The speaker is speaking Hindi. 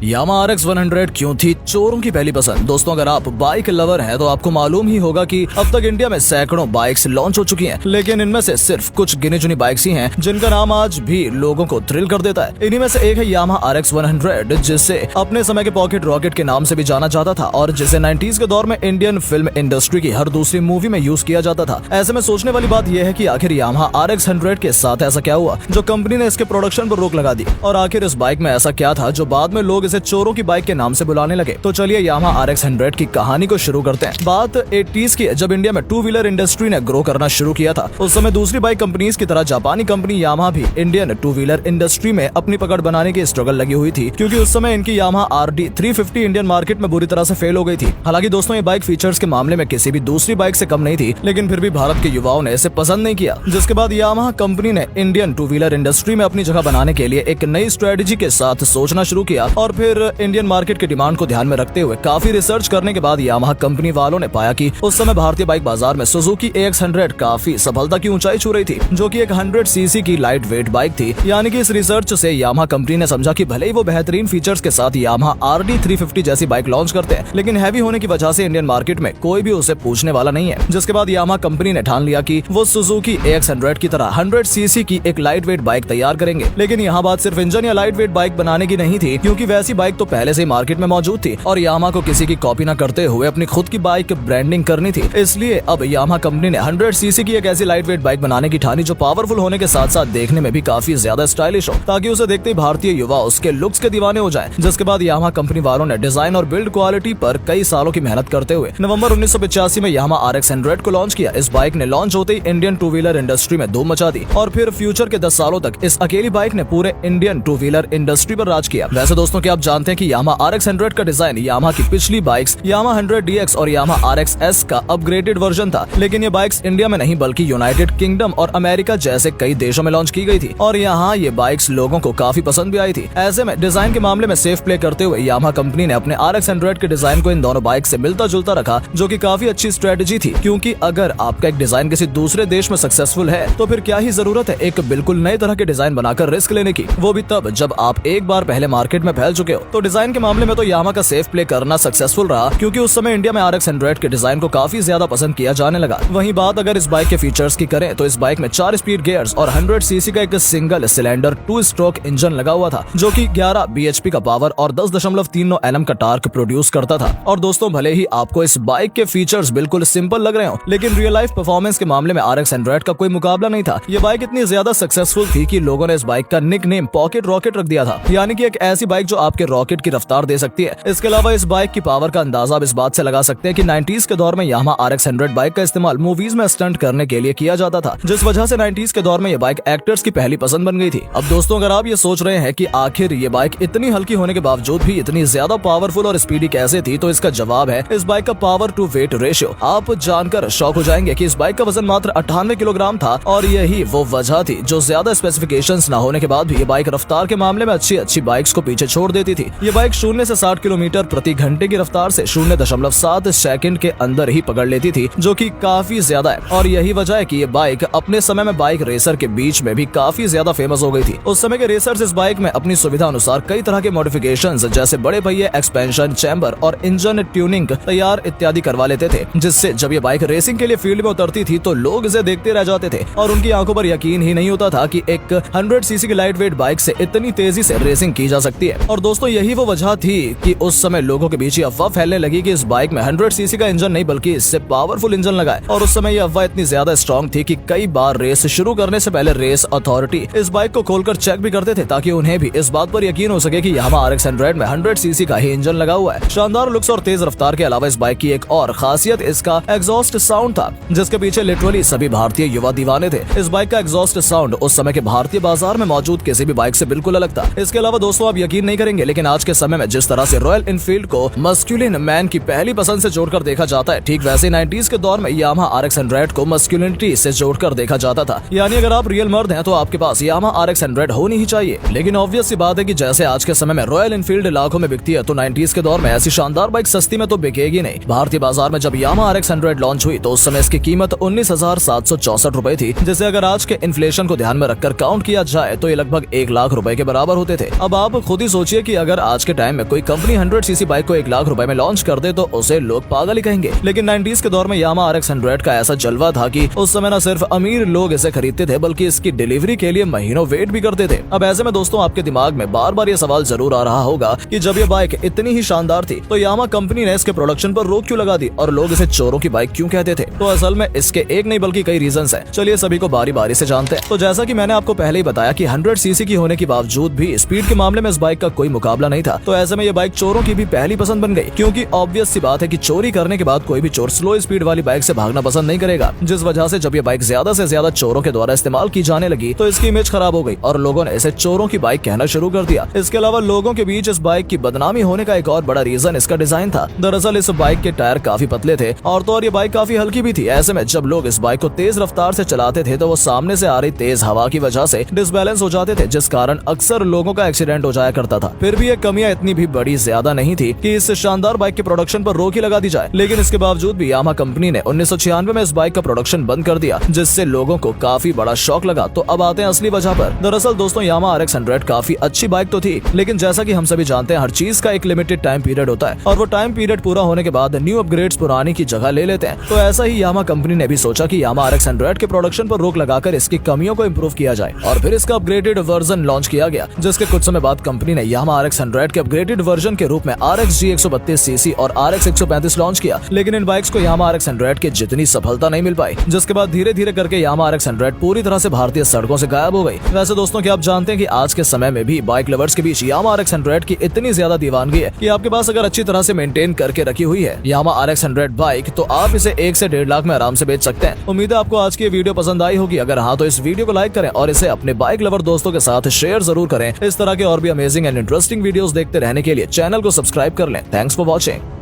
यामाहा RX 100 क्यों थी चोरों की पहली पसंद। दोस्तों, अगर आप बाइक लवर हैं तो आपको मालूम ही होगा कि अब तक इंडिया में सैकड़ों बाइक्स लॉन्च हो चुकी हैं, लेकिन इनमें से सिर्फ कुछ गिनी चुनी बाइक्स ही हैं जिनका नाम आज भी लोगों को थ्रिल कर देता है। इन्हीं में से एक है यामाहा RX 100, जिसे अपने समय के पॉकेट रॉकेट के नाम से भी जाना जाता था और जिसे 90s के दौर में इंडियन फिल्म इंडस्ट्री की हर दूसरी मूवी में यूज किया जाता था। ऐसे में सोचने वाली बात यह है कि आखिर यामाहा RX 100 के साथ ऐसा क्या हुआ जो कंपनी ने इसके प्रोडक्शन पर रोक लगा दी, और आखिर इस बाइक में ऐसा क्या था जो बाद में लोग इसे चोरों की बाइक के नाम से बुलाने लगे। तो चलिए यामाहा RX 100 की कहानी को शुरू करते हैं। बात 80s की है, जब इंडिया में टू व्हीलर इंडस्ट्री ने ग्रो करना शुरू किया था। उस समय दूसरी बाइक कंपनीज की तरह जापानी कंपनी यामाहा भी इंडियन टू व्हीलर इंडस्ट्री में अपनी पकड़ बनाने की स्ट्रगल लगी हुई थी, क्योंकि उस समय इनकी यामाहा RD 350 इंडियन मार्केट में बुरी तरह से फेल हो गई थी। हालांकि दोस्तों, ये बाइक फीचर्स के मामले में किसी भी दूसरी बाइक से कम नहीं थी, लेकिन फिर भी भारत के युवाओं ने इसे पसंद नहीं किया। जिसके बाद यामाहा कंपनी ने इंडियन टू व्हीलर इंडस्ट्री में अपनी जगह बनाने के लिए एक नई स्ट्रेटेजी के साथ सोचना शुरू किया, और फिर इंडियन मार्केट के डिमांड को ध्यान में रखते हुए काफी रिसर्च करने के बाद यामाहा कंपनी वालों ने पाया कि उस समय भारतीय बाइक बाजार में सुजुकी AX100 काफी सफलता की ऊंचाई छू रही थी, जो कि एक 100 सीसी की लाइट वेट बाइक थी। यानी कि इस रिसर्च से यामाहा कंपनी ने समझा कि भले ही वो बेहतरीन फीचर्स के साथ यामाहा RD 350 जैसी बाइक लॉन्च करते हैं, लेकिन हैवी होने की वजह से इंडियन मार्केट में कोई भी उसे पूछने वाला नहीं है। जिसके बाद यामाहा कंपनी ने ठान लिया कि वो सुजुकी AX100 की तरह 100 सीसी की एक लाइट वेट बाइक तैयार करेंगे। लेकिन यहाँ बात सिर्फ इंजन या लाइट वेट बाइक बनाने की नहीं थी, क्योंकि वैसी बाइक तो पहले से ही मार्केट में मौजूद थी और यामाहा को किसी की कॉपी न करते हुए अपनी खुद की बाइक ब्रांडिंग करनी थी। इसलिए अब यामाहा कंपनी ने 100 सीसी की एक ऐसी लाइट वेट बाइक बनाने की ठानी जो पावरफुल होने के साथ साथ देखने में भी काफी ज्यादा स्टाइलिश हो, ताकि उसे देखते ही भारतीय युवा उसके लुक्स के दीवाने हो जाएं। जिसके बाद यामाहा कंपनी वालों ने डिजाइन और बिल्ड क्वालिटी पर कई सालों की मेहनत करते हुए नवंबर 1985 में यामाहा RX 100 को लॉन्च किया। इस बाइक ने लॉन्च होते ही इंडियन टू व्हीलर इंडस्ट्री में धूम मचा दी, और फिर फ्यूचर के 10 सालों तक इस अकेली बाइक ने पूरे इंडियन टू व्हीलर इंडस्ट्री पर राज किया। वैसे दोस्तों, क्या आप जानते हैं कि यामाहा RX 100 का डिजाइन यामाहा की पिछली बाइक्स यामाहा 100 DX और यामाहा RX S का अपग्रेडेड वर्जन था, लेकिन ये बाइक्स इंडिया में नहीं बल्कि यूनाइटेड किंगडम और अमेरिका जैसे कई देशों में लॉन्च की गई थी, और यहाँ ये बाइक्स लोगों को काफी पसंद भी आई थी। ऐसे में डिजाइन के मामले में सेफ प्ले करते हुए यामाहा कंपनी ने अपने RX 100 के डिजाइन को इन दोनों बाइक से मिलता जुलता रखा, जो कि काफी अच्छी स्ट्रेटेजी थी, क्योंकि अगर आपका एक डिजाइन किसी दूसरे देश में सक्सेसफुल है तो फिर क्या ही जरूरत है एक बिल्कुल नए तरह के डिजाइन बनाकर रिस्क लेने की, वो भी तब जब आप एक बार पहले मार्केट में फैल चुके हो। तो डिजाइन के मामले में तो यामाहा का सेफ प्ले करना सक्सेसफुल रहा, क्योंकि उस समय इंडिया में RX 100 के डिजाइन को काफी ज्यादा पसंद किया जाने लगा। वहीं बात अगर इस बाइक के फीचर्स की करें तो इस बाइक में 4 स्पीड गियर्स और 100 सीसी का एक सिंगल सिलेंडर 2 स्ट्रोक इंजन लगा हुआ था, जो कि 11 bhp का पावर और 10.39 Nm का टार्क प्रोड्यूस करता था। और दोस्तों, भले ही आपको इस बाइक के फीचर्स बिल्कुल सिंपल लग रहे हो, लेकिन रियल लाइफ परफॉर्मेंस के मामले में RX 100 का कोई मुकाबला नहीं था। ये बाइक इतनी ज्यादा सक्सेसफुल थी कि लोगों ने इस बाइक का निक नेम पॉकेट रॉकेट रख दिया था, यानी कि एक ऐसी बाइक जो आपके रॉकेट की रफ्तार दे सकती है। इसके अलावा इस बाइक की पावर का अंदाजा आप इस बात से लगा सकते हैं कि 90s के दौर में यामाहा RX 100 बाइक का इस्तेमाल मूवीज में स्टंट करने के लिए किया जाता था, जिस वजह से 90s के दौर में ये बाइक एक्टर्स की पहली पसंद बन गई थी। अब दोस्तों, अगर आप ये सोच रहे हैं कि आखिर ये बाइक इतनी हल्की होने के बावजूद भी इतनी ज्यादा पावरफुल और स्पीडी कैसे थी, तो इसका जवाब है इस बाइक का पावर टू वेट रेशियो। आप जानकर शॉक हो जाएंगे कि इस बाइक का वजन मात्र 98 किलोग्राम था, और यही वो वजह थी जो ज्यादा स्पेसिफिकेशंस न होने के बाद भी ये बाइक रफ्तार के मामले में अच्छी बाइक्स को पीछे छोड़ देती थी। ये बाइक 0 से 60 किलोमीटर प्रति घंटे की रफ्तार से 0.7 सेकंड के अंदर ही पकड़ लेती थी, जो कि काफी ज्यादा है। और यही वजह है कि ये बाइक अपने समय में बाइक रेसर के बीच में भी काफी ज्यादा फेमस हो गई थी। उस समय के रेसर्स इस बाइक में अपनी सुविधा अनुसार कई तरह के मॉडिफिकेशंस जैसे बड़े पहिए, एक्सपेंशन, चैम्बर और इंजन ट्यूनिंग तैयार इत्यादि करवा लेते थे, जिससे जब ये बाइक रेसिंग के लिए फील्ड में उतरती थी तो लोग इसे देखते रह जाते थे और उनकी आंखों पर यकीन ही नहीं होता था कि एक 100 सीसी की लाइट वेट बाइक से इतनी तेजी से रेसिंग की जा सकती है। और दोस्तों, यही वो वजह थी कि उस समय लोगों के बीच ये अफवाह फैलने लगी कि इस बाइक में 100 सीसी का इंजन नहीं बल्कि इससे पावरफुल इंजन लगा है। और उस समय ये अफवाह इतनी ज्यादा स्ट्रॉन्ग थी कि कई बार रेस शुरू करने से पहले रेस अथॉरिटी इस बाइक को खोलकर चेक भी करते थे, ताकि उन्हें भी इस बात पर यकीन हो सके कि यामाहा RX 100 में 100 सीसी का ही इंजन लगा हुआ है। शानदार लुक्स और तेज रफ्तार के अलावा इस बाइक की एक और खासियत इसका एग्जॉस्ट साउंड था, जिसके पीछे लिटरली सभी भारतीय युवा दीवाने थे। इस बाइक का एग्जॉस्ट साउंड उस समय के भारतीय बाजार में मौजूद किसी भी बाइक से बिल्कुल अलग था। इसके अलावा दोस्तों, आप यकीन नहीं करेंगे, लेकिन आज के समय में जिस तरह से रॉयल एनफील्ड को मस्कुलिन मैन की पहली पसंद से जोड़कर देखा जाता है, ठीक वैसे 90s के दौर में यामाहा RX 100 को मस्कुलिनिटी से जोड़कर देखा जाता था। यानी अगर आप रियल मर्द हैं तो आपके पास यामाहा RX 100 होनी ही चाहिए। लेकिन ऑब्वियस सी बात है कि जैसे आज के समय में रॉयल एनफील्ड लाखों में बिकती है, तो 90s के दौर में ऐसी शानदार बाइक सस्ती में तो बिकेगी नहीं। भारतीय बाजार में जब यामाहा RX 100 लॉन्च हुई तो उस समय इसकी कीमत 19,764 रुपए थी, जिसे अगर आज के इन्फ्लेशन को ध्यान में रखकर काउंट किया जाए तो ये लगभग 1 लाख रुपए के बराबर होते थे। अब आप खुद ही सोचिए कि अगर आज के टाइम में कोई कंपनी 100 सीसी बाइक को 1 लाख रुपए में लॉन्च कर दे तो उसे लोग पागल ही कहेंगे। लेकिन 90s के दौर में यामाहा RX 100 का ऐसा जलवा था कि उस समय न सिर्फ अमीर लोग इसे खरीदते थे बल्कि इसकी डिलीवरी के लिए महीनों वेट भी करते थे। अब ऐसे में दोस्तों आपके दिमाग में बार बार ये सवाल जरूर आ रहा होगा कि जब ये बाइक इतनी ही शानदार थी तो यामाहा कंपनी ने इसके प्रोडक्शन पर रोक क्यों लगा दी और लोग इसे चोरों की बाइक क्यों कहते थे। तो असल में इसके एक नहीं बल्कि कई रीजंस हैं। चलिए सभी को बारी बारी से जानते हैं। तो जैसा कि मैंने आपको पहले ही बताया कि 100 सीसी की होने के बावजूद भी स्पीड के मामले में इस बाइक का कोई मुकाबला नहीं था। तो ऐसे में ये बाइक चोरों की भी पहली पसंद बन गई, क्योंकि ऑब्वियस सी बात है कि चोरी करने के बाद कोई भी चोर स्लो स्पीड वाली बाइक से भागना पसंद नहीं करेगा। जिस वजह से जब ये बाइक ज्यादा से ज्यादा चोरों के द्वारा इस्तेमाल की जाने लगी तो इसकी इमेज खराब हो गई और लोगों ने इसे चोरों की बाइक कहना शुरू कर दिया। इसके अलावा लोगों के बीच इस बाइक की बदनामी होने का एक और बड़ा रीजन इसका डिजाइन था। दरअसल इस बाइक के टायर काफी पतले थे और तो और ये बाइक काफी हल्की भी थी। ऐसे में जब लोग इस बाइक को तेज रफ्तार से चलाते थे तो वो सामने से आ रही तेज हवा की वजह से डिसबैलेंस हो जाते थे, जिस कारण अक्सर लोगों का एक्सीडेंट हो जाया करता था। फिर भी ये कमियां इतनी भी बड़ी ज्यादा नहीं थी कि इस शानदार बाइक के प्रोडक्शन पर रोक ही लगा दी जाए। लेकिन इसके बावजूद भी यामाहा कंपनी ने 1996 में इस बाइक का प्रोडक्शन बंद कर दिया, जिससे लोगों को काफी बड़ा शॉक लगा। तो अब आते हैं असली वजह पर। दरअसल दोस्तों यामाहा RX 100 काफी अच्छी बाइक तो थी, लेकिन जैसा कि हम सभी जानते हैं हर चीज का एक लिमिटेड टाइम पीरियड होता है और वो टाइम पीरियड पूरा होने के बाद न्यू अपग्रेड्स पुरानी की जगह ले लेते हैं। तो ऐसा ही यामाहा कंपनी ने भी सोचा कि यामाहा RX 100 के प्रोडक्शन पर रोक लगाकर इसकी कमियों को इम्प्रूव किया जाए और फिर इसका अपग्रेडेड वर्जन लॉन्च किया गया, जिसके कुछ समय बाद कंपनी ने यामाहा RX 100 के अपग्रेडेड वर्जन के रूप में RX G 132 सीसी और RX 135 लॉन्च किया। लेकिन इन बाइक्स को यामाहा RX 100 के जितनी सफलता नहीं मिल पाई, जिसके बाद धीरे धीरे करके यामाहा RX 100 पूरी तरह से भारतीय सड़कों से गायब हो गई। वैसे दोस्तों क्या आप जानते हैं कि आज के समय में भी बाइक लवर्स के बीच यामाहा RX 100 की इतनी ज्यादा दीवानगी है कि आपके पास अगर अच्छी तरह से मेंटेन करके रखी हुई है यामाहा RX 100 बाइक तो आप इसे 1 से 1.5 लाख में आराम से बेच सकते हैं। उम्मीद है आपको आज की वीडियो पसंद आई होगी। अगर हाँ तो इस वीडियो को लाइक करें और इसे अपने बाइक लवर दोस्तों के साथ शेयर जरूर करें। इस तरह के और भी अमेजिंग एंड इंटरेस्टिंग वीडियोस देखते रहने के लिए चैनल को सब्सक्राइब कर लें। Thanks for watching.